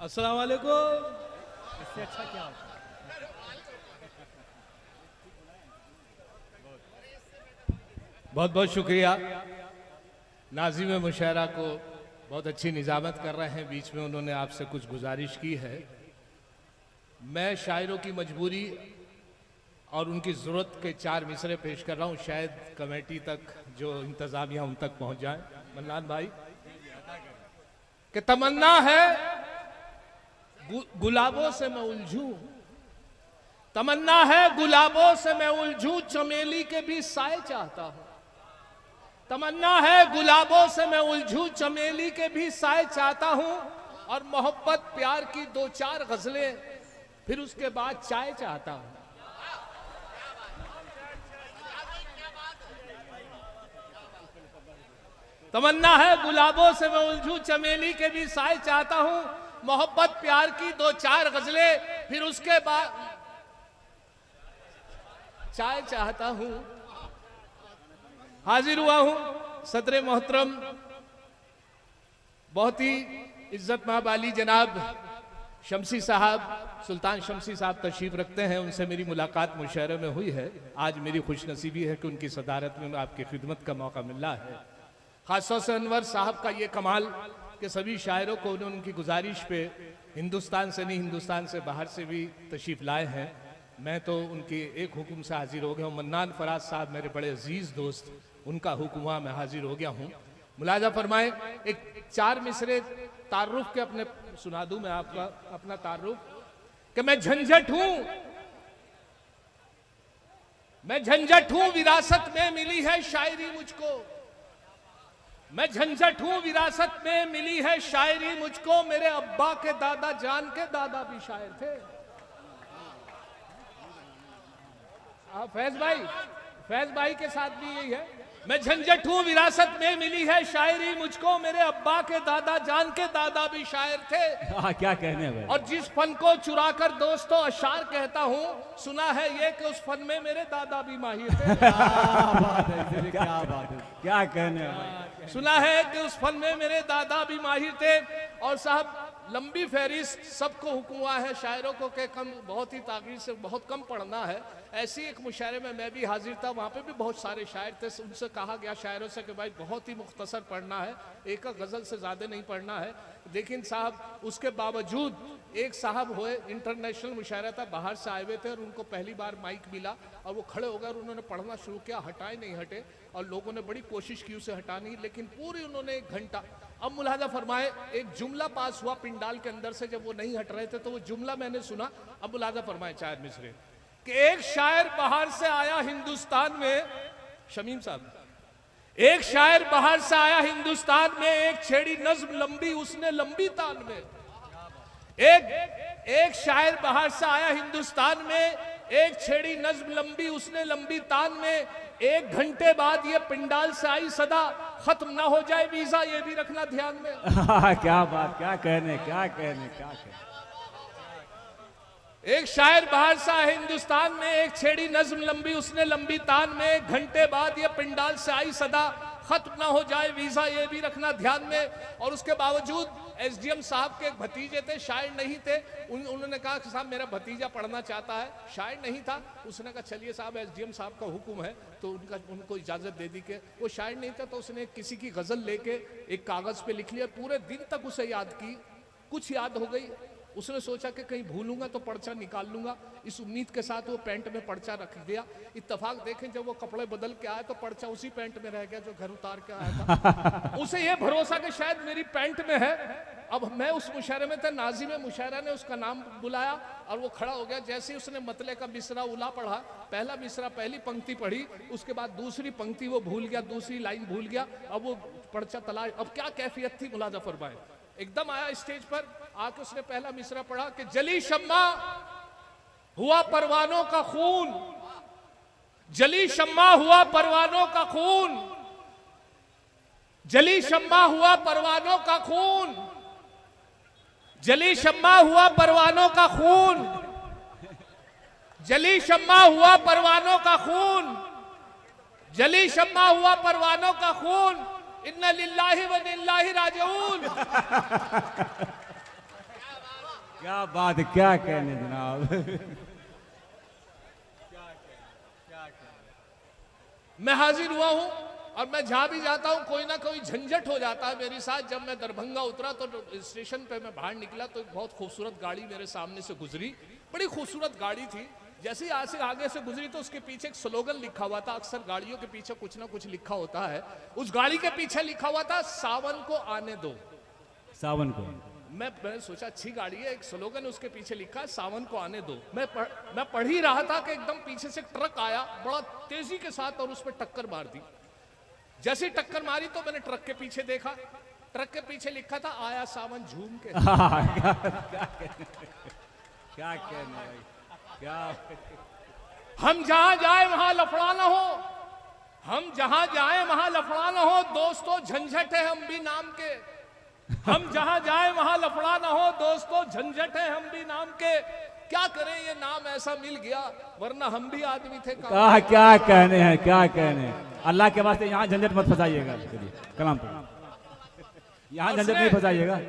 अस्सलाम वालेकुम। इससे अच्छा क्या होता है? बहुत बहुत शुक्रिया। नाज़िम मुशायरा को बहुत अच्छी निज़ामत कर रहे हैं। बीच में उन्होंने आपसे कुछ गुजारिश की है। मैं शायरों की मजबूरी और उनकी ज़रूरत के 4 मिसरे पेश कर रहा हूँ, शायद कमेटी तक जो इंतज़ामिया उन तक पहुँच जाए। मन्नान भाई कि तमन्ना है गुलाबों से मैं उलझूं, तमन्ना है गुलाबों से मैं उलझूं, चमेली के भी साए चाहता हूं। तमन्ना है गुलाबों से मैं उलझूं, चमेली के भी साए चाहता हूं, और मोहब्बत प्यार की 2-4 गजलें, फिर उसके बाद चाय चाहता हूं। तमन्ना है गुलाबों से मैं उलझूं, चमेली के भी साए चाहता हूं, मोहब्बत प्यार की 2-4 गजलें, फिर उसके बाद चाय चाहता हूं। हाजिर हुआ हूं सदर मोहतरम बहुत ही इज्जत महाबाली जनाब शमसी साहब, सुल्तान शमसी साहब तशरीफ रखते हैं। उनसे मेरी मुलाकात मुशायरे में हुई है। आज मेरी खुशनसीबी है कि उनकी सदारत में आपकी खिदमत का मौका मिला है। खासतौर से अनवर साहब का ये कमाल कि सभी शायरों को उन्होंने उनकी गुजारिश पे हिंदुस्तान से नहीं, हिंदुस्तान से बाहर से भी तशरीफ लाए हैं। मैं तो उनके एक हुक्म से हाजिर हो गया हूँ। मन्नान फराज साहब मेरे बड़े अजीज दोस्त, उनका हुक्म हुआ, मैं हाजिर हो गया हूँ। मुलाजा फरमाए, एक 4 मिसरे तारुफ के अपने सुना दूं मैं आपका अपना तारुफ कि मैं झंझट हूं, मैं झंझट हूं, विरासत में मिली है शायरी मुझको। मैं झंझट हूं, विरासत में मिली है शायरी मुझको, मेरे अब्बा के दादा जान के दादा भी शायर थे। फैज भाई के साथ भी यही है। मैं झंझट हूं, विरासत में मिली है शायरी मुझको, मेरे अब्बा के दादा जान के दादा भी शायर थे। क्या कहने भाई। और जिस फन को चुराकर दोस्तों अशार कहता हूं, सुना है ये कि उस फन में मेरे दादा भी माहिर थे। क्या बात है, क्या कहने भाई। सुना है कि उस फन में मेरे दादा भी माहिर थे। और साहब लंबी फहरिस्त, सबको हुक्म हुआ है शायरों को कि कम, बहुत ही ताकीद से बहुत कम पढ़ना है। ऐसी एक मुशायरे में मैं भी हाजिर था, वहाँ पे भी बहुत सारे शायर थे। उनसे कहा गया शायरों से कि भाई बहुत ही मुख्तसर पढ़ना है, एक गज़ल से ज़्यादा नहीं पढ़ना है। लेकिन साहब उसके बावजूद एक साहब हुए, इंटरनेशनल मुशायरा था, बाहर से आए हुए थे, और उनको पहली बार माइक मिला और वो खड़े हो गए और उन्होंने पढ़ना शुरू किया। हटाए नहीं हटे, और लोगों ने बड़ी कोशिश की उसे हटाने, लेकिन पूरी उन्होंने 1 घंटा। अब मुलाजा फरमाए, एक जुमला पास हुआ पिंडाल के अंदर से, जब वो नहीं हट रहे थे तो वो जुमला मैंने सुना। अब मुलाजा फरमाए 4 मिसरे कि एक शायर बाहर से आया हिंदुस्तान में, शमीम साहब, एक शायर बाहर से आया हिंदुस्तान में, एक छेड़ी नज्म लंबी उसने लंबी तान में। एक शायर बाहर से आया हिंदुस्तान में, एक छेड़ी नज्म लंबी उसने लंबी तान में, 1 घंटे बाद ये पिंडाल से आई सदा, खत्म ना हो जाए वीजा ये भी रखना ध्यान में। क्या बात, क्या कहने, क्या कहने, क्या कहने। एक शायर बाहर से आया हिंदुस्तान में, एक छेड़ी नज्म लंबी उसने लंबी तान में, 1 घंटे बाद ये पिंडाल से आई सदा, खत्म ना हो जाए वीजा ये भी रखना ध्यान में। और उसके बावजूद एसडीएम साहब के एक भतीजे थे, शायर नहीं थे। उन्होंने कहा कि साहब मेरा भतीजा पढ़ना चाहता है, शायर नहीं था। उसने कहा चलिए साहब एसडीएम साहब का हुक्म है, तो उनको इजाजत दे दी। कि वो शायर नहीं था तो उसने किसी की गजल लेके एक कागज पे लिख लिया, पूरे दिन तक उसे याद की, कुछ याद हो गई। उसने सोचा कि कहीं भूलूंगा तो पर्चा निकाल लूंगा, इस उम्मीद के साथ वो पैंट में पर्चा रख दिया। इत्तेफाक देखें जब वो कपड़े बदल के आया तो पर्चा उसी पैंट में रह गया जो घर उतार के आया था। उसे ये भरोसा कि शायद मेरी पैंट में है। अब मैं उस मुशायरे में था, नाज़िम मुशायरा ने उसका नाम बुलाया और वो खड़ा हो गया। जैसे ही उसने मतले का मिसरा उला पढ़ा, पहला मिसरा पहली पंक्ति पढ़ी, उसके बाद दूसरी पंक्ति वो भूल गया, दूसरी लाइन भूल गया। अब वो पर्चा तलाश, अब क्या कैफियत थी मुलाजा फरमाए। एकदम आया स्टेज पर, आके उसने पहला मिसरा पढ़ा कि जली शम्मा हुआ परवानों का खून, जली शम्मा हुआ परवानों का खून, जली शम्मा हुआ परवानों का खून, जली शम्मा हुआ परवानों का खून, जली शम्मा हुआ परवानों का खून, जली शम्मा हुआ परवानों का खून, इन्ना लिल्लाहि व इन्ना इलैहि राजिऊन। क्या बात, क्या कहने जनाब। मैं हाजिर हुआ हूं और मैं जहां भी जाता हूं कोई ना कोई झंझट हो जाता है मेरे साथ। जब मैं दरभंगा उतरा तो स्टेशन पे मैं बाहर निकला तो एक बहुत खूबसूरत गाड़ी मेरे सामने से गुजरी। बड़ी खूबसूरत गाड़ी थी। जैसे ही आज से आगे से गुजरी तो उसके पीछे एक स्लोगन लिखा हुआ था। अक्सर गाड़ियों के पीछे कुछ ना कुछ लिखा होता है। उस गाड़ी के पीछे लिखा हुआ था, सावन को आने दो। सावन को। मैंने सोचा अच्छी गाड़ी है, एक स्लोगन उसके पीछे लिखा है, सावन को आने दो। मैं पढ़ ही रहा था कि एकदम पीछे से ट्रक आया बड़ा तेजी के साथ और उस पर टक्कर मार दी। जैसे टक्कर मारी तो मैंने ट्रक के पीछे देखा। ट्रक के पीछे लिखा था, आया सावन झूम के। क्या कहने भाई, क्या। हम जहां जाए वहां लफड़ा ना हो, हम जहां जाए वहां लफड़ा ना हो दोस्तों, झंझट है हम भी नाम के। हम जहां जाए वहां लफड़ा ना हो दोस्तों, झंझट है हम भी नाम के। क्या करें ये नाम ऐसा मिल गया, वरना हम भी आदमी थे। क्या कहने हैं, क्या कहने हैं। अल्लाह के वास्ते यहाँ झंझट मत फंसाइएगा, कलाम पे यहाँ झंझट नहीं फंसाइएगा।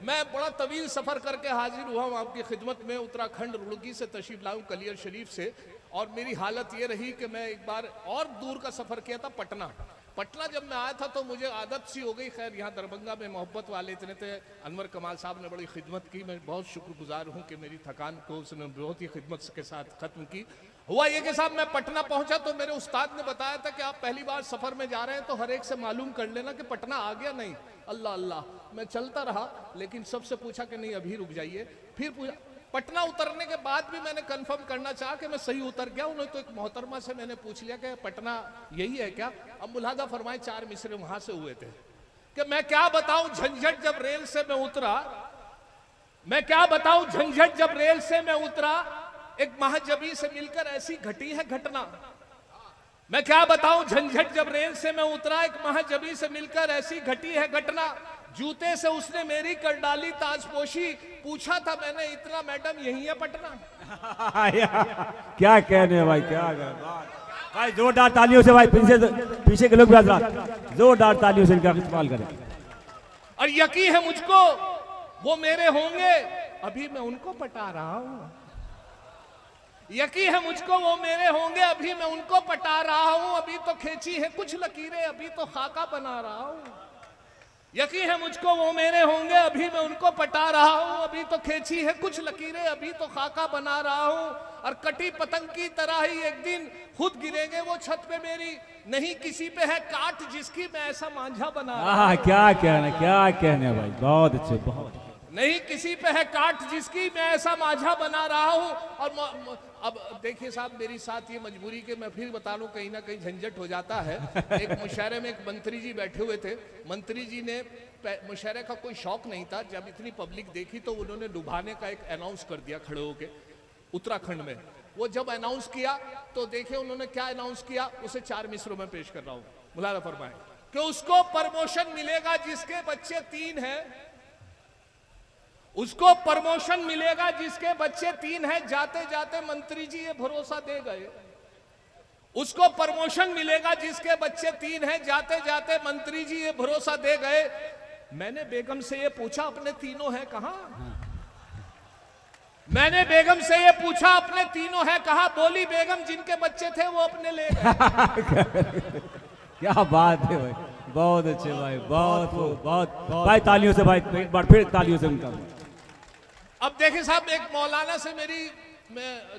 मैं बड़ा तवील सफर करके हाजिर हुआ हूँ आपकी खिदमत में। उत्तराखंड रुड़की से तशरीफ लाऊं, कलियर शरीफ से। और मेरी हालत ये रही कि मैं एक बार और दूर का सफर किया था, पटना। पटना जब मैं आया था तो मुझे आदत सी हो गई। खैर यहाँ दरभंगा में मोहब्बत वाले इतने थे। अनवर कमाल साहब ने बड़ी खिदमत की, मैं बहुत शुक्रगुजार हूँ कि मेरी थकान को उसने बहुत ही खिदमत के साथ ख़त्म की। हुआ ये कि साहब मैं पटना पहुंचा तो मेरे उस्ताद ने बताया था कि आप पहली बार सफर में जा रहे हैं तो हर एक से मालूम कर लेना कि पटना आ गया नहीं। अल्लाह अल्लाह, मैं चलता रहा लेकिन सबसे पूछा कि नहीं अभी रुक जाइए। फिर पूछा, पटना उतरने के बाद भी मैंने कंफर्म करना चाहा कि मैं सही उतर गया। उन्होंने तो एक मोहतरमा से मैंने पूछ लिया कि पटना यही है क्या। अब मुलादा फरमाए 4 मिसरे वहां से हुए थे कि मैं क्या बताऊं झंझट जब रेल से मैं उतरा। मैं क्या बताऊं झंझट जब रेल से मैं उतरा, एक महाजबी से मिलकर ऐसी घटी है घटना। मैं क्या बताऊं झंझट जब रेल से मैं उतरा, एक महाजबी से मिलकर ऐसी घटी है घटना। जूते से उसने मेरी कर डाली ताजपोशी, पूछा था मैंने इतना मैडम यही है पटना। क्या कहने भाई, क्या भाई। जोरदार तालियों से भाई, पीछे के लोग भी हजरात जोरदार तालियों से इनका इस्तेमाल करें। और यकीन है मुझको वो मेरे होंगे, अभी मैं उनको पटा रहा हूं। यकीन है मुझको वो मेरे होंगे, अभी मैं उनको पटा रहा हूं। अभी तो खींची है कुछ लकीरें, अभी तो खाका बना रहा हूं। यकीन है मुझको वो मेरे होंगे, अभी मैं उनको पटा रहा हूं। अभी तो खींची है कुछ लकीरें, अभी तो खाका बना रहा हूं। और कटी पतंग की तरह ही एक दिन खुद गिरेंगे वो छत पे मेरी। नहीं किसी पे है काट जिसकी मैं ऐसा मांझा बना रहा हूं। क्या कहने भाई, बहुत अच्छे, बहुत। नहीं किसी पे है काट जिसकी मैं ऐसा माझा बना रहा हूं। और अब देखिए साहब मेरी साथ ये मजबूरी के मैं फिर बता लूं, कहीं ना कहीं झंझट हो जाता है। एक मुशायरे में एक मंत्री जी बैठे हुए थे। मंत्री जी ने मुशायरे का कोई शौक नहीं था। जब इतनी पब्लिक देखी तो उन्होंने लुभाने का एक अनाउंस कर दिया खड़े होके उत्तराखंड में। वो जब अनाउंस किया तो देखे उन्होंने क्या अनाउंस किया, उसे 4 मिसरों में पेश कर रहा हूं। मुलादा फरमाए कि उसको प्रमोशन मिलेगा जिसके बच्चे 3 हैं। उसको प्रमोशन मिलेगा जिसके बच्चे 3 हैं। जाते जाते मंत्री जी ये भरोसा दे गए। उसको प्रमोशन मिलेगा जिसके बच्चे 3 हैं। जाते जाते मंत्री जी ये भरोसा दे गए। मैंने बेगम से ये पूछा अपने तीनों हैं कहां। मैंने बेगम से ये पूछा अपने तीनों हैं कहां। बोली बेगम जिनके बच्चे थे वो अपने ले गए। क्या बात है भाई, बहुत अच्छे भाई, बहुत भाई। तालियों से भाई, एक बार फिर तालियों से उनका। अब देखिए साहब एक मौलाना से मैं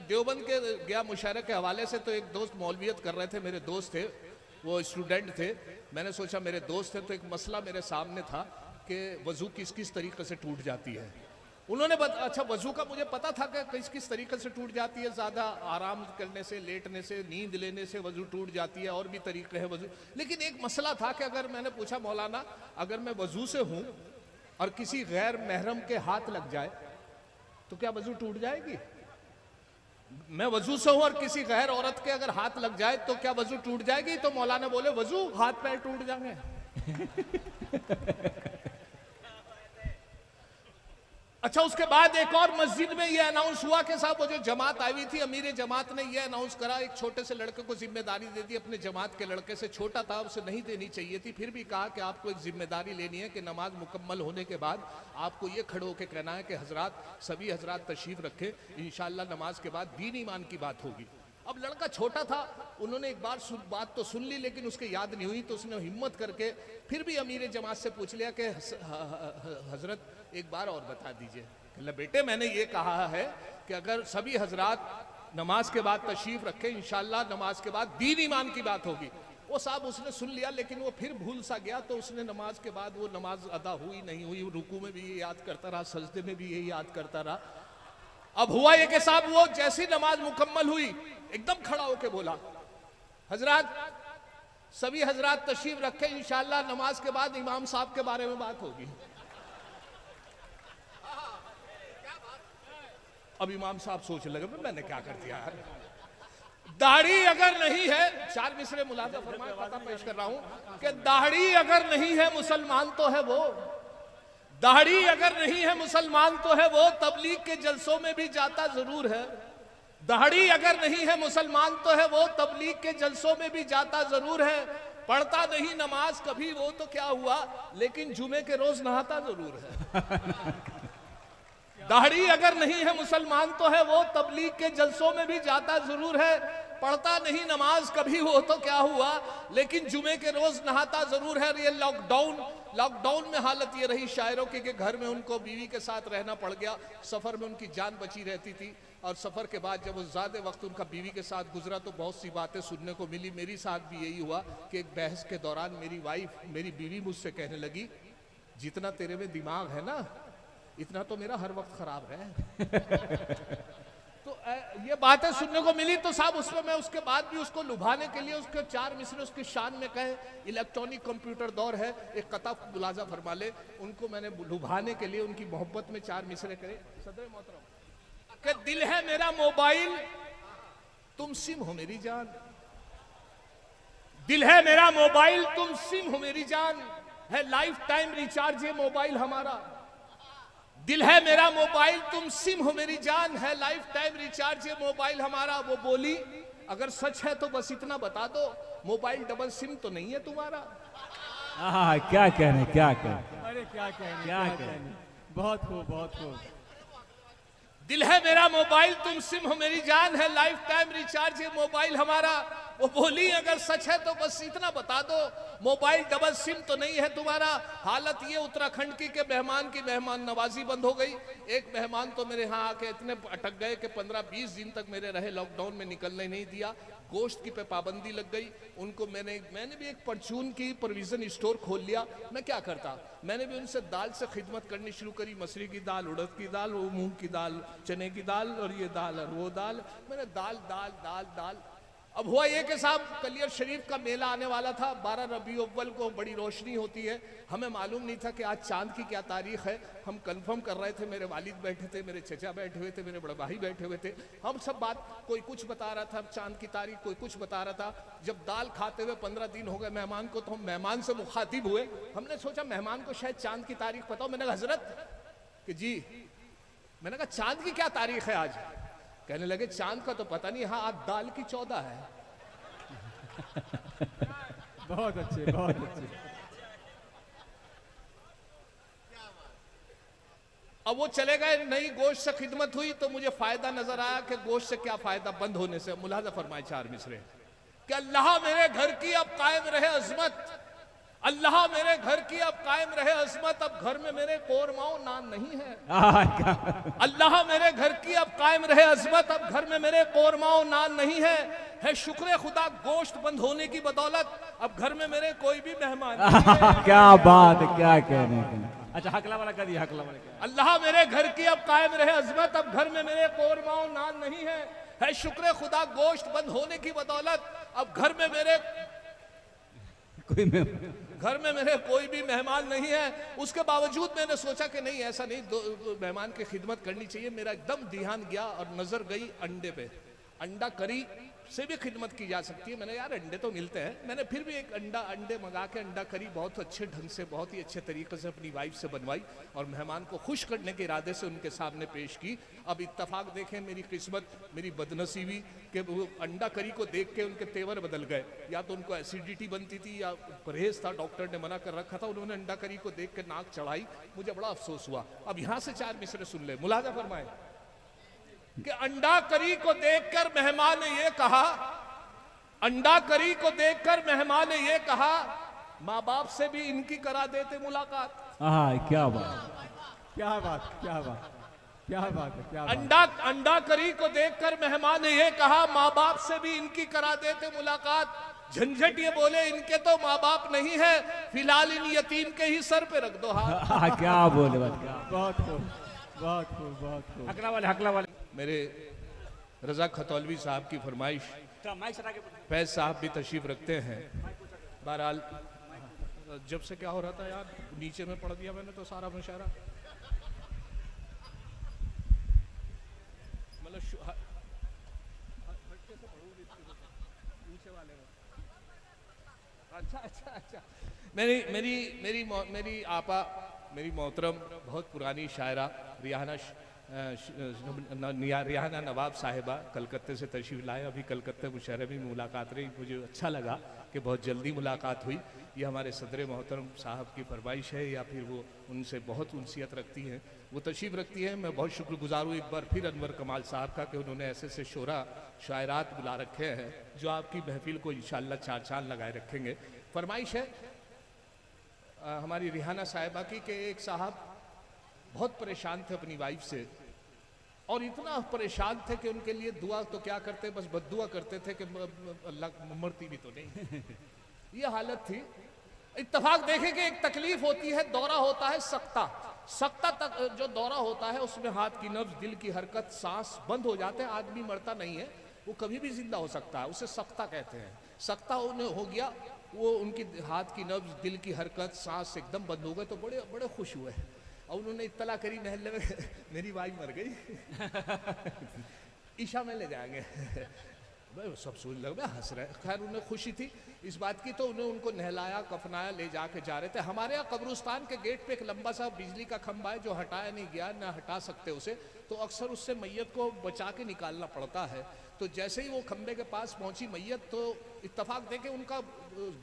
देवबंद के गया मुशायरे के हवाले से, तो एक दोस्त मौलवियत कर रहे थे। मेरे दोस्त थे, वो स्टूडेंट थे। मैंने सोचा मेरे दोस्त थे तो एक मसला मेरे सामने था कि वजू किस किस तरीके से टूट जाती है। उन्होंने अच्छा वजू का मुझे पता था कि किस किस तरीके से टूट जाती है। ज़्यादा आराम करने से, लेटने से, नींद लेने से वजू टूट जाती है, और भी तरीके हैं वजू। लेकिन एक मसला था कि अगर मैंने पूछा मौलाना अगर मैं वजू से हूँ और किसी गैर महरम के हाथ लग जाए तो क्या वजू टूट जाएगी। मैं वजू से हूं और किसी गैर औरत के अगर हाथ लग जाए तो क्या वजू टूट जाएगी। तो मौलाना बोले वजू हाथ पैर टूट जाएंगे। अच्छा, उसके बाद एक और मस्जिद में ये अनाउंस हुआ कि साहब वो जो जमात आई हुई थी, अमीर जमात ने ये अनाउंस करा, एक छोटे से लड़के को जिम्मेदारी दे दी, अपने जमात के लड़के से छोटा था, उसे नहीं देनी चाहिए थी, फिर भी कहा कि आपको एक जिम्मेदारी लेनी है कि नमाज मुकम्मल होने के बाद आपको ये खड़े होकर कहना है कि हजरात, सभी हजरात तशरीफ रखे, इंशाल्लाह नमाज के बाद दीन ईमान की बात होगी। अब लड़का छोटा था, उन्होंने एक बार बात तो सुन ली, लेकिन उसके याद नहीं हुई, तो उसने हिम्मत करके फिर भी अमीर जमात से पूछ लिया कि हजरत एक बार और बता दीजिए। कहला बेटे, मैंने ये कहा है कि अगर सभी हजरात नमाज के बाद तशरीफ रखें, इंशाल्लाह नमाज के बाद दीन ईमान की बात होगी। वो साहब उसने सुन लिया, लेकिन वो फिर भूल सा गया, तो उसने नमाज के बाद वो नमाज अदा हुई नहीं हुई, रुकू में भी ये याद करता रहा, सजदे में भी यही याद करता रहा। अब हुआ ये कि साहब वो जैसी नमाज मुकम्मल हुई, एकदम खड़ा होके बोला, हजरात, सभी हजरात तशरीफ रखें, इंशाल्लाह नमाज के बाद इमाम साहब के बारे में बात होगी। अब इमाम साहब सोचने लगे, मैंने क्या कर दिया यार। दाढ़ी अगर नहीं है, 4 मिसरे मुलाजा फरमाए, पता पेश कर रहा हूं कि दाढ़ी अगर नहीं है मुसलमान तो है वो, दाढ़ी अगर नहीं है मुसलमान तो है वो, तबलीग के जलसों में भी जाता जरूर है। दाढ़ी अगर नहीं है मुसलमान तो है वो, तबलीग के जलसों में भी जाता जरूर है। पढ़ता नहीं नमाज कभी वो तो क्या हुआ, लेकिन जुमे के रोज नहाता जरूर है। दाढ़ी अगर नहीं है मुसलमान तो है वो, तबलीग के जलसों में भी जाता जरूर है। पढ़ता नहीं नमाज कभी वो तो क्या हुआ, लेकिन जुमे के रोज नहाता जरूर है। ये लॉकडाउन में हालत ये रही शायरों की कि घर में उनको बीवी के साथ रहना पड़ गया, सफर में उनकी जान बची रहती थी, और सफर के बाद जब वो ज्यादा वक्त उनका बीवी के साथ गुजरा तो बहुत सी बातें सुनने को मिली। मेरी साथ भी यही हुआ कि एक बहस के दौरान मेरी बीवी मुझसे कहने लगी, जितना तेरे में दिमाग है ना, इतना तो मेरा हर वक्त खराब है। तो ये बातें सुनने को मिली, तो साहब उसमें मैं उसके बाद भी उसको लुभाने के लिए उसके 4 मिसरे उसकी शान में कहे, इलेक्ट्रॉनिक कंप्यूटर दौर है, एक कता मुलाजा फरमा ले, उनको मैंने लुभाने के लिए उनकी मोहब्बत में 4 मिसरे करे। सदर मोहतरम कि दिल है मेरा मोबाइल, तुम सिम हो मेरी जान, दिल है मेरा मोबाइल, तुम सिम हो मेरी जान, है लाइफ टाइम रिचार्ज ये मोबाइल हमारा। दिल है मेरा मोबाइल, तुम सिम हो मेरी जान, है लाइफ टाइम रिचार्ज ये मोबाइल हमारा। वो बोली, अगर सच है तो बस इतना बता दो, मोबाइल डबल सिम तो नहीं है तुम्हारा। क्या कहने, क्या कहने, अरे क्या कहने, क्या कहने, बहुत खूब, बहुत खूब। दिल है मेरा मोबाइल, तुम सिम हो मेरी जान, है लाइफ टाइम रिचार्ज ये मोबाइल हमारा। वो बोली, अगर सच है तो बस इतना बता दो, मोबाइल डबल सिम तो नहीं है तुम्हारा। हालत ये उत्तराखंड की के मेहमान की मेहमान नवाजी बंद हो गई। एक मेहमान तो मेरे यहाँ आके इतने अटक गए कि 15-20 दिन तक मेरे रहे, लॉकडाउन में निकलने नहीं दिया, गोश्त की पे पाबंदी लग गई उनको। मैंने भी एक परचून की प्रोविजन स्टोर खोल लिया। मैं क्या करता, मैंने भी उनसे दाल से खिदमत करनी शुरू करी, मसूरी की दाल, उड़द की दाल, वो मूंग की दाल, चने की दाल, और ये दाल और वो दाल, मैंने दाल दाल दाल दाल। अब हुआ ये कि साहब कलियर शरीफ का मेला आने वाला था, 12 रबी अव्वल को, बड़ी रोशनी होती है। हमें मालूम नहीं था कि आज चांद की क्या तारीख है। हम कंफर्म कर रहे थे, मेरे वालिद बैठे थे, मेरे चचा बैठे हुए थे, मेरे बड़े भाई बैठे हुए थे, हम सब बात, कोई कुछ बता रहा था चांद की तारीख, कोई कुछ बता रहा था। जब दाल खाते हुए 15 दिन हो गए मेहमान को, तो हम मेहमान से मुखातिब हुए। हमने सोचा मेहमान को शायद चांद की तारीख पता हो। मैंने कहा हजरत कि जी, मैंने कहा चांद की क्या तारीख है आज? कहने लगे चांद का तो पता नहीं, हाँ आज दाल की 14 है। बहुत अच्छे, बहुत अच्छे। अब वो चले गए, नई गोश्त से खिदमत हुई तो मुझे फायदा नजर आया कि गोश्त से क्या फायदा बंद होने से। मुलाजा फरमाए 4 मिसरे कि अल्लाह मेरे घर की अब कायम रहे अजमत, अल्लाह मेरे घर की अब कायम रहे अजमत, अब घर में मेरे कोरमाओ नान नहीं है। अल्लाह मेरे घर की अब कायम रहे अजमत, अब घर में मेरे कोरमाओ नान नहीं है शुक्र खुदा गोश्त बंद होने की बदौलत अब घर में मेरे कोई भी मेहमान नहीं। क्या बात, क्या कहने। अच्छा हकला वाला कर दिया, हकला वाला। अल्लाह मेरे घर की अब कायम रहे अजमत, अब घर में मेरे कोरमाओ नान नहीं है शुक्र खुदा गोश्त बंद होने की बदौलत अब घर में मेरे कोई भी मेहमान नहीं है। उसके बावजूद मैंने सोचा कि नहीं, ऐसा नहीं, दो मेहमान की खिदमत करनी चाहिए। मेरा एकदम ध्यान गया और नजर गई अंडे पे। अंडा करी से भी खिदमत की जा सकती है। मैंने यार अंडे तो मिलते हैं, मैंने फिर भी एक अंडे मंगा के अंडा करी बहुत अच्छे ढंग से, बहुत ही अच्छे तरीके से अपनी वाइफ से बनवाई और मेहमान को खुश करने के इरादे से उनके सामने पेश की। अब इत्तेफाक देखें मेरी किस्मत, मेरी बदनसीबी कि वो अंडा करी को देख के उनके तेवर बदल गए। या तो उनको एसिडिटी बनती थी या परहेज था, डॉक्टर ने मना कर रखा था, उन्होंने अंडा करी को देख के नाक चढ़ाई। मुझे बड़ा अफसोस हुआ। अब यहाँ से 4 मिसरे सुन ले, मुलाजा फरमाए कि अंडा करी को देखकर मेहमान ने ये कहा, अंडा करी को देखकर मेहमान ने ये कहा, माँ बाप से भी इनकी करा देते मुलाकात। हाँ, क्या बात, क्या बात, क्या बात, क्या बात है, क्या बात। अंडा करी को देखकर मेहमान ने ये कहा, माँ बाप से भी इनकी करा देते मुलाकात। झंझट ये बोले इनके तो माँ बाप नहीं है, फिलहाल इन यतीम के ही सर पे रख दो हाथ। हाँ, क्या बोले बात, क्या बहुत खूब, बहुत खूब, बहुत खूब। हकला वाले मेरे रजा खतौलवी साहब की फरमाइश, फैज साहब भी तशरीफ रखते हैं। बहरहाल जब से क्या हो रहा था यार, नीचे में पढ़ दिया मैंने तो सारा मुशायरा, मतलब अच्छा। मेरी आपा, मेरी मोहतरम बहुत पुरानी शायरा रिहाना नवाब साहिबा कलकत्ते से तशरीफ लाए। अभी कलकत्ते मुशायरे में मुलाकात रही, मुझे अच्छा लगा कि बहुत जल्दी मुलाकात हुई। ये हमारे सदर मोहतरम साहब की फरमाइश है या फिर वो उनसे बहुत उनसियत रखती हैं, वो तशरीफ़ रखती हैं। मैं बहुत शुक्रगुजार हूँ एक बार फिर अनवर कमाल साहब का कि उन्होंने ऐसे ऐसे शोरा शायरात बुला रखे हैं जो आपकी महफिल को इंशाअल्लाह 4 चांद लगाए रखेंगे। फरमाइश है हमारी रिहाना साहिबा की कि एक साहब बहुत परेशान थे अपनी वाइफ से, और इतना परेशान थे कि उनके लिए दुआ तो क्या करते, बस बद्दुआ करते थे कि अल्लाह मरती भी तो नहीं। ये हालत थी। इत्तेफाक देखें कि एक तकलीफ होती है, दौरा होता है सकता तक जो दौरा होता है उसमें हाथ की नब्ज, दिल की हरकत, सांस बंद हो जाते हैं। आदमी मरता नहीं है, वो कभी भी जिंदा हो सकता है, उसे सकता कहते हैं। सकता उन्हें हो गया, वो उनकी हाथ की नब्ज, दिल की हरकत, सांस एकदम बंद हो गए तो बड़े बड़े खुश हुए। और उन्होंने इत्तला करी महल्ले में मेरी वाइफ मर गई, ईशा में ले जाएंगे। भाई सब सोच लग में हंस रहे, खैर उन्हें खुशी थी इस बात की, तो उन्हें उनको नहलाया कफनाया, ले जाके जा रहे थे। हमारे यहाँ कब्रिस्तान के गेट पे एक लंबा सा बिजली का खंभा है जो हटाया नहीं गया, ना हटा सकते उसे, तो अक्सर उससे मैयत को बचा के निकालना पड़ता है। तो जैसे ही वो खंभे के पास पहुंची मैयत, तो इत्तेफाक देखे उनका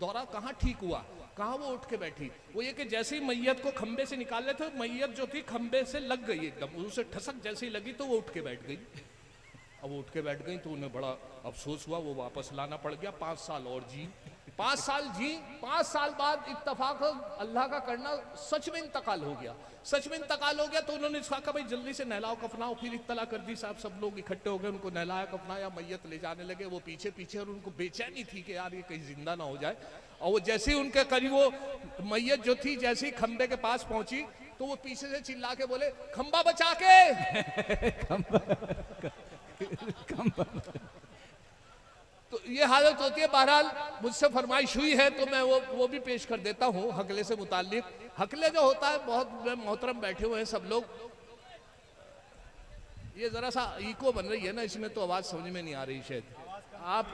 दौरा कहाँ ठीक हुआ, कहाँ वो उठ के बैठी। वो ये कि जैसे ही मैयत को खंभे से निकाल रहे थे, मैयत जो थी खंभे से लग गई एकदम, उसे ठसक जैसे ही लगी तो वो उठ के बैठ गई। अब वो उठ के बैठ गई तो उन्हें बड़ा अफसोस हुआ, वो वापस लाना पड़ गया। 5 साल और जी, 5 साल जी, 5 साल बाद इत्तेफाक अल्लाह का करना सच में इंतकाल हो गया। सच में इंतकाल हो गया तो उन्होंने कहा भाई जल्दी से नहलाओ कफनाओ। फिर इत्तला कर दी साहब, सब लोग इकट्ठे हो गए, उनको नहलाया कफनाया, मैयत ले जाने लगे। वो पीछे पीछे, और उनको बेचैनी थी कि यार ये कहीं जिंदा ना हो जाए। और वो जैसे ही उनके करीब वो मैयत जो थी जैसे ही खंबे के पास पहुंची तो वो पीछे से चिल्ला के बोले, खंबा बचा के। तो ये हालत होती है। बहरहाल मुझसे फरमाइश हुई है तो मैं वो भी पेश कर देता हूँ हकले से मुताल्लिक। हकले जो होता है, बहुत मोहतरम बैठे हुए हैं सब लोग, ये जरा सा इको बन रही है ना, इसमें तो आवाज समझ में नहीं आ रही शायद। आप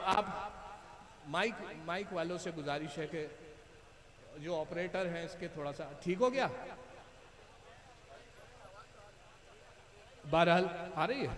माइक वालों से गुजारिश है कि जो ऑपरेटर हैं इसके थोड़ा सा ठीक हो गया। बहरहाल आ रही है।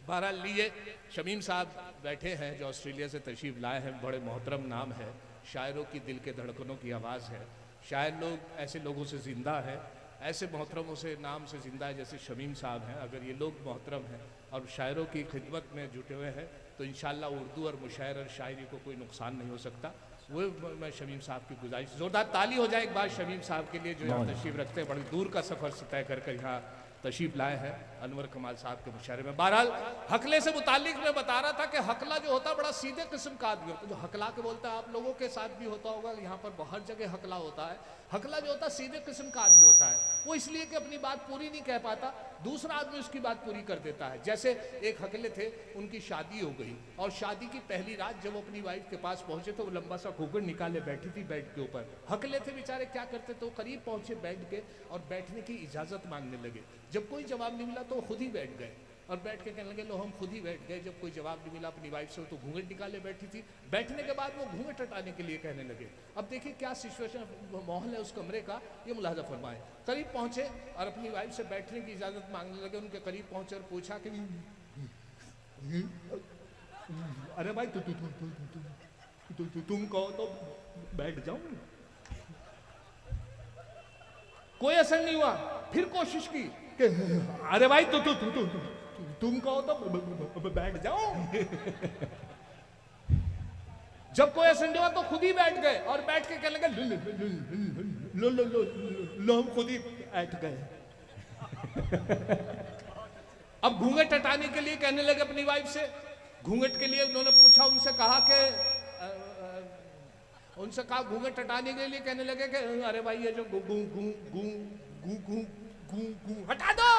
बहरहाल लिए शमीम साहब बैठे हैं जो ऑस्ट्रेलिया से तशरीफ लाए हैं, बड़े मोहतरम नाम है, शायरों की दिल के धड़कनों की आवाज़ है। शायर लोग ऐसे लोगों से ज़िंदा है, ऐसे मोहतरमों से नाम से ज़िंदा है जैसे शमीम साहब हैं। अगर ये लोग मोहतरम हैं और शायरों की खिदमत में जुटे हुए हैं तो इंशाअल्लाह उर्दू और मुशायर और शायरी को कोई नुकसान नहीं हो सकता। वो मैं शमीम साहब की गुजारिश, ज़ोरदार ताली हो जाए एक बार शमीम साहब के लिए जो यहाँ तशरीफ़ रखते हैं, बड़ी दूर का सफ़र तय कर यहाँ तशरीफ लाए हैं अनवर कमाल साहब के मुशायरे में। बहरहाल हकले से मुतालिक मैं बता रहा था कि हकला जो होता है बड़ा सीधे किस्म का आदमी होता है। जो हकला के बोलता है, आप लोगों के साथ भी होता होगा, यहाँ पर हर जगह हकला होता है। हकला जो होता है सीधे किस्म का आदमी होता है, वो इसलिए कि अपनी बात पूरी नहीं कह पाता, दूसरा आदमी उसकी बात पूरी कर देता है। जैसे एक हकले थे, उनकी शादी हो गई और शादी की पहली रात जब वो अपनी वाइफ के पास पहुंचे तो वो लंबा सा घूंघट निकाले बैठी थी बेड के ऊपर। हकले थे बेचारे, क्या करते, तो करीब पहुंचे बेड के और बैठने की इजाजत मांगने लगे। जब कोई जवाब नहीं मिला तो खुद ही बैठ गए। और बैठ के कहने लगे लो हम खुद ही बैठ गए। जब कोई जवाब नहीं मिला अपनी वाइफ से तो घूंघट निकाले बैठी थी। बैठने के बाद वो घूंघट हटाने के लिए कहने लगे। अब देखिए क्या सिचुएशन माहौल है उस कमरे का, ये मुलाहजा फरमाएं। करीब पहुंचे और अपनी वाइफ से बैठने की इजाजत मांगने लगे। उनके करीब पहुंचे और पूछा कि अरे भाई तुम कहो तो बैठ जाओ। कोई असर नहीं हुआ। फिर कोशिश की कि अरे भाई तुम कहो तो बैठ जाओ। जब कोई असर नहीं हुआ तो खुद ही बैठ गए और बैठ के कहने लगे लो हम खुद ही बैठ गए। अब घूंघट हटाने के लिए कहने लगे अपनी वाइफ से। घूंघट के लिए उन्होंने पूछा, उनसे कहा घूंघट हटाने के लिए कहने लगे कि अरे भाई ये जो गू गू गू गू गू गू गू गू हटा दो।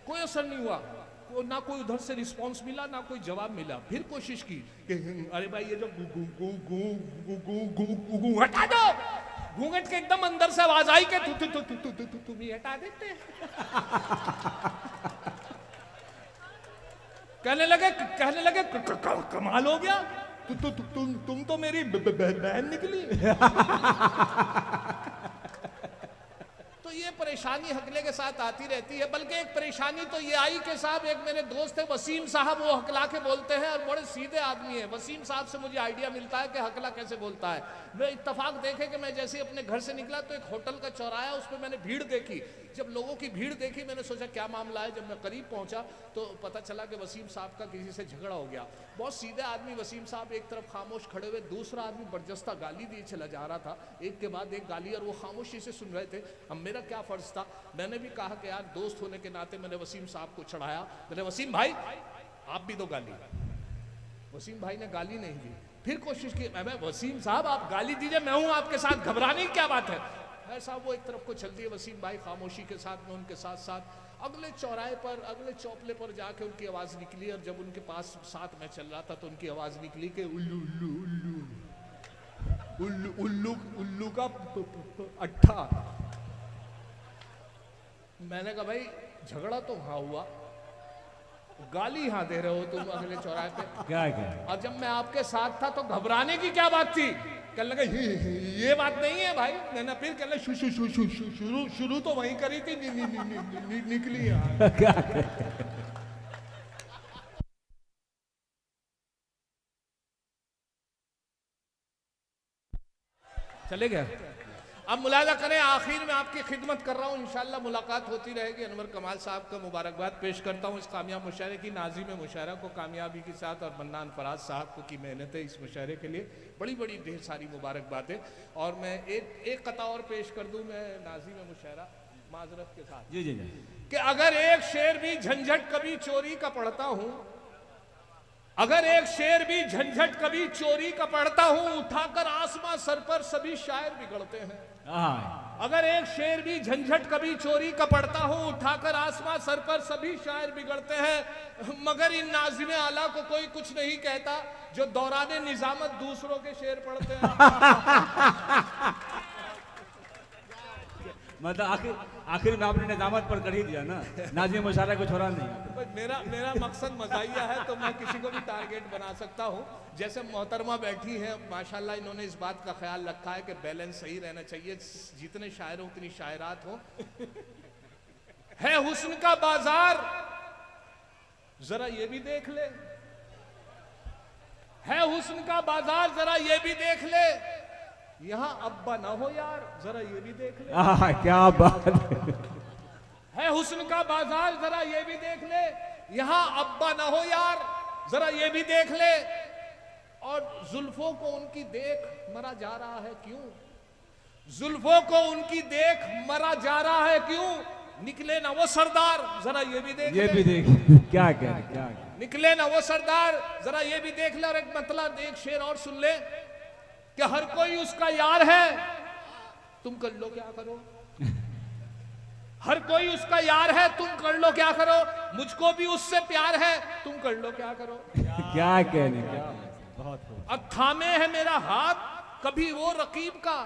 कोई असर नहीं हुआ, ना कोई उधर से रिस्पांस मिला ना कोई जवाब मिला। फिर कोशिश की कि अरे भाई ये जो गू गू गू गू गू गू गू गू हटा दो। घूंघट के एकदम अंदर से आवाज आई कि तुम ही हटा देते। कहने लगे कमाल हो गया, तुम तो मेरी बहन निकली। तो ये परेशानी हकले के साथ आती रहती है। बल्कि एक परेशानी तो ये आई कि साहब एक मेरे दोस्त है वसीम साहब, वो हकला के बोलते हैं और बड़े सीधे आदमी है। वसीम साहब से मुझे आइडिया मिलता है कि हकला कैसे बोलता है। मैं इत्तफाक देखे कि मैं जैसे अपने घर से निकला तो एक होटल का चौराहा, उसमें मैंने भीड़ देखी। जब लोगों की भीड़ देखी मैंने सोचा क्या मामला है। जब मैं करीब पहुंचा तो पता चला कि वसीम साहब का किसी से झगड़ा हो गया। बहुत सीधे आदमी वसीम साहब, एक तरफ खामोश खड़े हुए, दूसरा आदमी बरजस्ता गाली दिए चला जा रहा था, एक के बाद एक गाली, और वो खामोशी से सुन रहे थे। अब मेरा क्या फर्ज था, मैंने भी कहा कि यार दोस्त होने के नाते मैंने वसीम साहब को चढ़ाया। मैंने वसीम भाई आप भी दो गाली। वसीम भाई ने गाली नहीं दी। फिर कोशिश की, मैं वसीम साहब आप गाली दीजिए, मैं हूं आपके साथ, घबराने की क्या बात है। साहब वो एक तरफ को चल दिए वसीम भाई खामोशी के साथ में उनके साथ साथ। अगले चौराहे पर, अगले चौपले पर जाके उनकी आवाज निकली, और जब उनके पास साथ में चल रहा था तो उनकी आवाज निकली कि उल्लू उल्लू उल्लू उल्लू उल्लू उल्लू का अट्ठा। मैंने कहा भाई झगड़ा तो हाँ हुआ, गाली यहाँ दे रहे हो तुम अगले चौराहे पे, क्या और जब मैं आपके साथ था तो घबराने की क्या बात थी। कहने लगा ये बात नहीं है भाई। मैंने फिर कहने शुरू तो वहीं करी थी, निकली यहाँ। क्या चले गए। अब मुलाजा करें, आखिर में आपकी खिदमत कर रहा हूँ, इंशाल्लाह मुलाकात होती रहेगी। अनवर कमाल साहब का मुबारकबाद पेश करता हूँ इस कामयाब मुशायरे की। नाज़िम मुशायरा को कामयाबी के साथ, और मन्नान फराज साहब को की मेहनत है इस मुशायरे के लिए, बड़ी बड़ी ढेर सारी मुबारकबादें। और मैं एक कता और पेश कर दूँ मैं नाज़िम मुशायरा माजरत के साथ। जी जी जी। कि अगर एक शेर भी झंझट कभी चोरी का पढ़ता हूँ, अगर एक शेर भी झंझट कभी चोरी का पढ़ता हूँ, उठाकर आसमां सर पर सभी शायर बिगड़ते हैं। अगर एक शेर भी झंझट कभी चोरी का पढ़ता हूँ, उठाकर आसमां सर पर सभी शायर बिगड़ते हैं। मगर इन नाज़िम आला को कोई कुछ नहीं कहता जो दौराने निजामत दूसरों के शेर पढ़ते हैं। मतलब आखिर में आपने निजामत पर कर ही दिया ना, नाज़िम मुशायरा को छोड़ा नहीं। मेरा मकसद मज़ाहिया है तो मैं किसी को भी टारगेट बना सकता हूँ। जैसे मोहतरमा बैठी है, माशाल्लाह इन्होंने इस बात का ख्याल रखा है कि बैलेंस सही रहना चाहिए, जितने शायर हो उतनी शायरात हो। है हुस्न का बाजार जरा ये भी देख ले, है हुस्न का बाजार जरा ये भी देख ले, यहाँ अब्बा ना हो यार जरा ये भी देख ले। क्या बात है हुस्न का बाजार जरा ये भी देख ले, यहाँ अब्बा ना हो यार जरा ये भी देख ले। और जुल्फों को उनकी देख मरा जा रहा है क्यों, जुल्फों को उनकी देख मरा जा रहा है क्यों, निकले ना वो सरदार जरा ये भी देख ले। ये भी देख क्या निकले ना वो सरदार जरा ये भी देख ले। और एक मतलब एक शेर और सुन ले कि हर कोई उसका यार है, तुम कर लो क्या करो। हर कोई उसका यार है, तुम कर लो क्या करो। मुझको भी उससे प्यार है, तुम कर लो क्या करो। क्या कहने क्या बहुत। अब थामे है मेरा हाथ कभी वो रकीब का,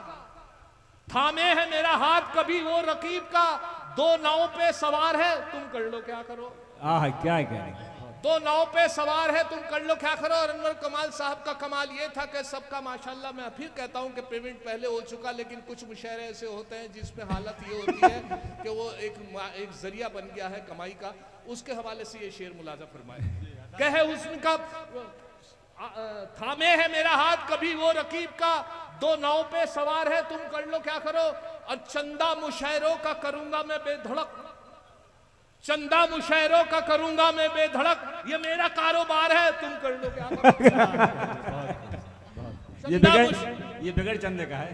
थामे है मेरा हाथ कभी वो रकीब का, दो नाव पे सवार है, तुम कर लो क्या करो। आह क्या कहने। दो नाव पे सवार है, तुम कर लो क्या करो। और अनवर कमाल साहब का कमाल ये था कि सबका माशाल्लाह, मैं फिर कहता हूँ कि पेमेंट पहले हो चुका, लेकिन कुछ मुशायरे ऐसे होते हैं जिसमें हालत ये होती है कि वो एक जरिया बन गया है कमाई का। उसके हवाले से ये शेर मुलाजा फरमाए। कहे हुस्न का थामे है मेरा हाथ कभी वो रकीब का, दो नाव पे सवार है, तुम कर लो क्या करो। और चंदा मुशायरों का करूंगा मैं बेधड़क, चंदा मुशायरों का करूंगा मैं बेधड़क, ये मेरा कारोबार है, तुम कर लो क्या करो। ये बगैर चंदे का है।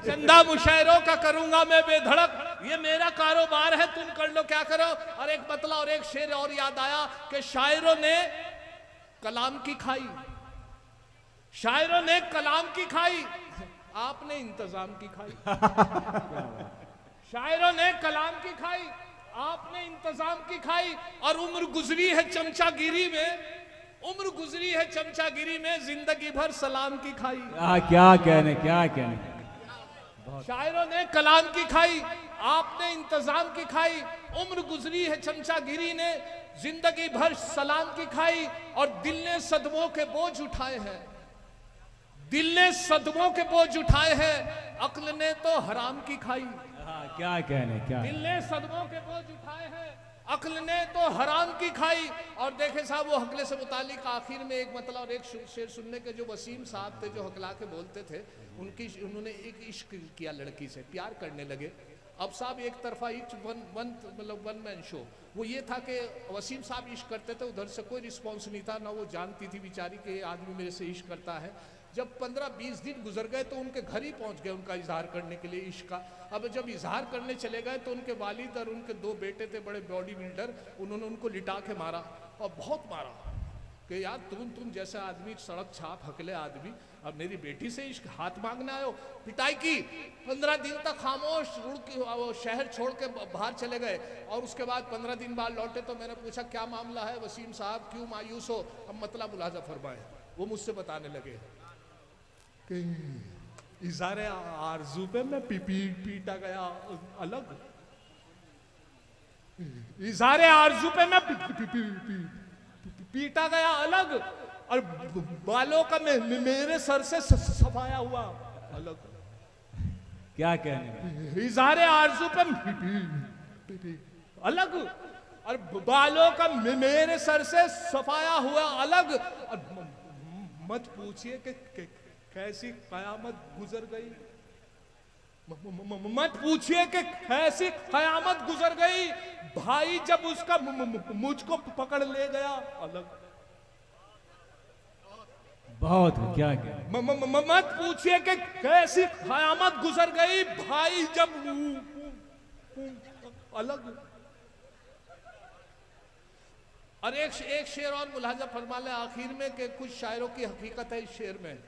चंदा मुशायरों का करूंगा मैं बेधड़क, ये मेरा कारोबार है, तुम कर लो क्या करो। और एक मतला और एक शेर और याद आया कि शायरों ने कलाम की खाई, शायरों ने कलाम की खाई, आपने इंतजाम की खाई। शायरों ने कलाम की खाई, आपने इंतजाम की खाई। और उम्र गुजरी है चमचागिरी में, उम्र गुजरी है चमचागिरी में, जिंदगी भर सलाम की खाई। क्या कहने, क्या कहने। शायरों ने कलाम की खाई, आपने इंतजाम की खाई। उम्र गुजरी है चमचागिरी ने, जिंदगी भर सलाम की खाई। और दिल ने सदमों के बोझ उठाए हैं, दिल ने सदमों के बोझ उठाए हैं, अक्ल ने तो हराम की खाई। क्या कहने, क्या। दिल ने सदमों के बोझ उठाए हैं, अक्ल ने तो हराम की खाई। और देखे साहब, वो हकले से मुतालिक आखिर में एक मतलब और एक शेर सुनने के, जो वसीम साहब थे जो हकला के बोलते थे, उन्होंने एक इश्क किया लड़की से, प्यार करने लगे। अब साहब एक तरफा वन मैन शो, वो ये था कि वसीम साहब इश्क करते थे, उधर से कोई रिस्पॉन्स नहीं था, ना वो जानती थी बेचारी कि ये आदमी मेरे से इश्क करता है। जब 15-20 दिन गुजर गए तो उनके घर ही पहुंच गए उनका इजहार करने के लिए इश्क का। अब जब इजहार करने चले गए तो उनके वालिद और उनके दो बेटे थे बड़े बॉडी बिल्डर, उन्होंने उनको लिटा के मारा, और बहुत मारा कि यार तुम जैसा आदमी, सड़क छाप हकले आदमी, अब मेरी बेटी से इश्क हाथ मांगने आयो। पिटाई की, 15 दिन तक खामोश वो शहर छोड़ के बाहर चले गए। और उसके बाद 15 दिन बाद लौटे तो मैंने पूछा क्या मामला है वसीम साहब, क्यों मायूस हो। अब मतलब मुलाजा फरमाए, वो मुझसे बताने लगे कि इज़ारे आरज़ू पे मैं पीटा गया अलग, इज़ारे आरज़ू पे मैं पीटा गया अलग, और बालों का मेरे सर से सफाया हुआ अलग। क्या कहने। इज़ारे आरज़ू पे अलग, और बालों का मेरे सर से सफाया हुआ अलग। और मत पूछिए कि कैसी कयामत गुजर गई, मत पूछिए कि कैसी कयामत गुजर गई, भाई जब उसका मुझको पकड़ ले गया अलग। बहुत क्या क्या। मत पूछिए कि कैसी कयामत गुजर गई, भाई जब अलग। और एक शेर और मुलाजा फरमा ले आखिर में कि कुछ शायरों की हकीकत है इस शेर में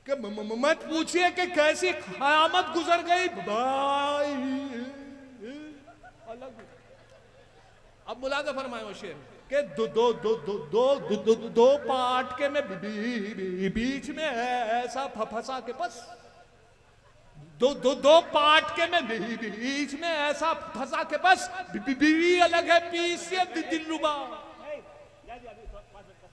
कि मत पूछिए कि कैसी कयामत गुजर गई, भाई अलग। अब मुलाजा फरमाए वो शेर कि दो पाट के में बीच में ऐसा फंसा के बस, दो पाट के में बीच में ऐसा फंसा के बस, बीवी अलग है पीस से दिलरुबा।